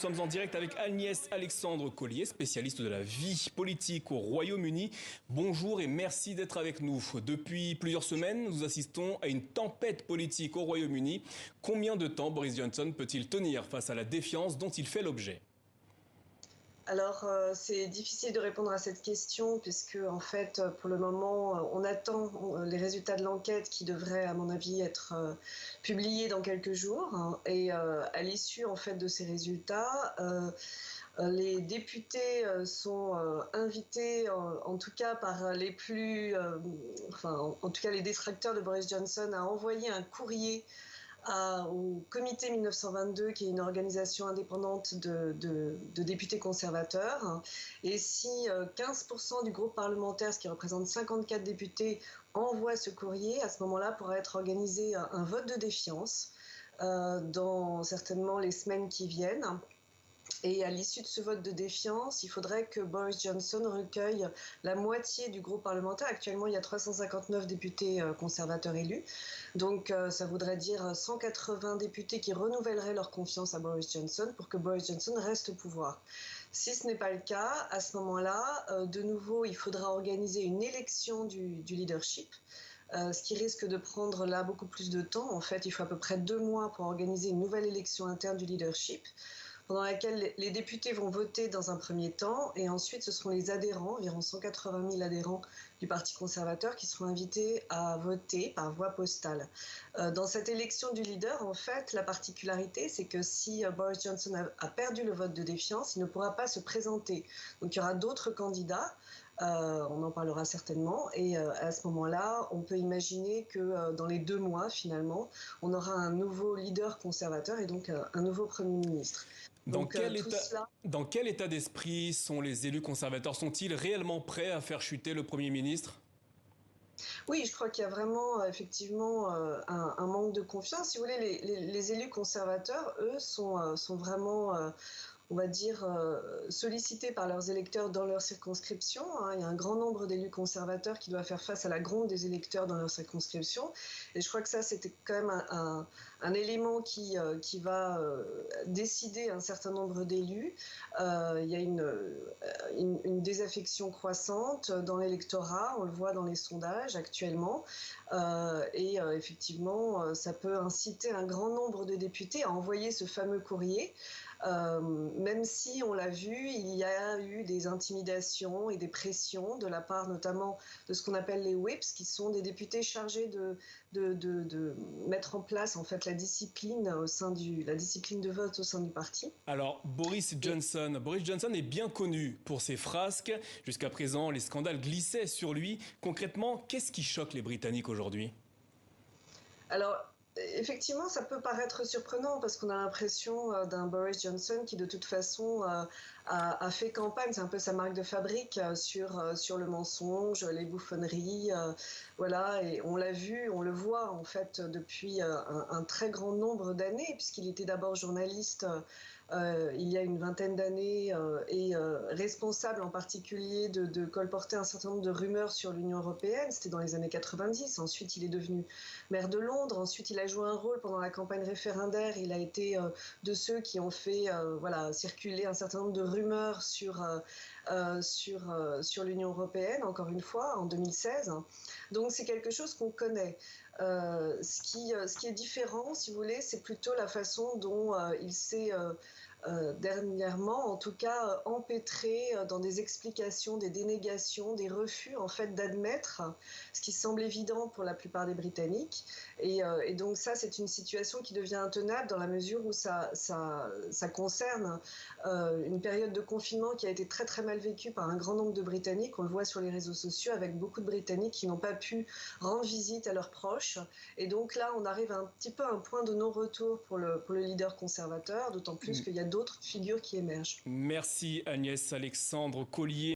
Nous sommes en direct avec Agnès Alexandre Collier, spécialiste de la vie politique au Royaume-Uni. Bonjour et merci d'être avec nous. Depuis plusieurs semaines, nous assistons à une tempête politique au Royaume-Uni. Combien de temps Boris Johnson peut-il tenir face à la défiance dont il fait l'objet ? Alors, c'est difficile de répondre à cette question puisque, en fait, pour le moment, on attend les résultats de l'enquête qui devraient, à mon avis, être publiés dans quelques jours. Et à l'issue, en fait, de ces résultats, les députés sont invités, en tout cas par les plus, en tout cas les détracteurs de Boris Johnson, à envoyer un courrier au Comité 1922, qui est une organisation indépendante de députés conservateurs. Et si 15% du groupe parlementaire, ce qui représente 54 députés, envoie ce courrier, à ce moment-là pourra être organisé un vote de défiance dans certainement les semaines qui viennent. Et à l'issue de ce vote de défiance, il faudrait que Boris Johnson recueille la moitié du groupe parlementaire. Actuellement, il y a 359 députés conservateurs élus. Donc, ça voudrait dire 180 députés qui renouvelleraient leur confiance à Boris Johnson pour que Boris Johnson reste au pouvoir. Si ce n'est pas le cas, à ce moment-là, de nouveau, il faudra organiser une élection du leadership. Ce qui risque de prendre là beaucoup plus de temps. En fait, il faut à peu près 2 mois pour organiser une nouvelle élection interne du leadership, pendant laquelle les députés vont voter dans un premier temps, et ensuite ce seront les adhérents, environ 180 000 adhérents du Parti conservateur, qui seront invités à voter par voie postale. Dans cette élection du leader, en fait, la particularité, c'est que si Boris Johnson a perdu le vote de défiance, il ne pourra pas se présenter. Donc il y aura d'autres candidats. On en parlera certainement, et à ce moment-là, on peut imaginer que dans les 2 mois, finalement, on aura un nouveau leader conservateur et donc un nouveau Premier ministre. Dans quel état d'esprit sont les élus conservateurs ? Sont-ils réellement prêts à faire chuter le Premier ministre ? Oui, je crois qu'il y a vraiment effectivement un manque de confiance. Si vous voulez, les élus conservateurs, eux, sont vraiment on va dire, sollicités par leurs électeurs dans leur circonscription. Il y a un grand nombre d'élus conservateurs qui doivent faire face à la gronde des électeurs dans leur circonscription. Et je crois que ça, c'était quand même un élément qui va décider un certain nombre d'élus. Il y a une désaffection croissante dans l'électorat, on le voit dans les sondages actuellement. Et effectivement, ça peut inciter un grand nombre de députés à envoyer ce fameux courrier. Même si, on l'a vu, il y a eu des intimidations et des pressions de la part notamment de ce qu'on appelle les whips, qui sont des députés chargés de mettre en place en fait la discipline de vote au sein du parti. Alors, Boris Johnson est bien connu pour ses frasques. Jusqu'à présent, les scandales glissaient sur lui. Concrètement, qu'est-ce qui choque les Britanniques aujourd'hui ? Alors, effectivement, ça peut paraître surprenant parce qu'on a l'impression d'un Boris Johnson qui, de toute façon, a fait campagne, c'est un peu sa marque de fabrique sur le mensonge, les bouffonneries, voilà. Et on l'a vu, on le voit en fait depuis un très grand nombre d'années, puisqu'il était d'abord journaliste il y a une vingtaine d'années et responsable en particulier de colporter un certain nombre de rumeurs sur l'Union européenne. C'était dans les années 90. Ensuite, il est devenu maire de Londres. Ensuite, il a joué un rôle pendant la campagne référendaire. Il a été de ceux qui ont fait circuler un certain nombre de rumeurs sur l'Union européenne, encore une fois, en 2016. Donc, c'est quelque chose qu'on connaît. Ce qui est différent, si vous voulez, c'est plutôt la façon dont il s'est dernièrement, en tout cas, empêtré dans des explications, des dénégations, des refus en fait d'admettre ce qui semble évident pour la plupart des Britanniques. Et donc ça, c'est une situation qui devient intenable dans la mesure où ça concerne une période de confinement qui a été très très mal vécue par un grand nombre de Britanniques. On le voit sur les réseaux sociaux avec beaucoup de Britanniques qui n'ont pas pu rendre visite à leurs proches. Et donc là, on arrive un petit peu à un point de non-retour pour le leader conservateur, d'autant plus qu'il y a d'autres figures qui émergent. Merci Agnès Alexandre Collier.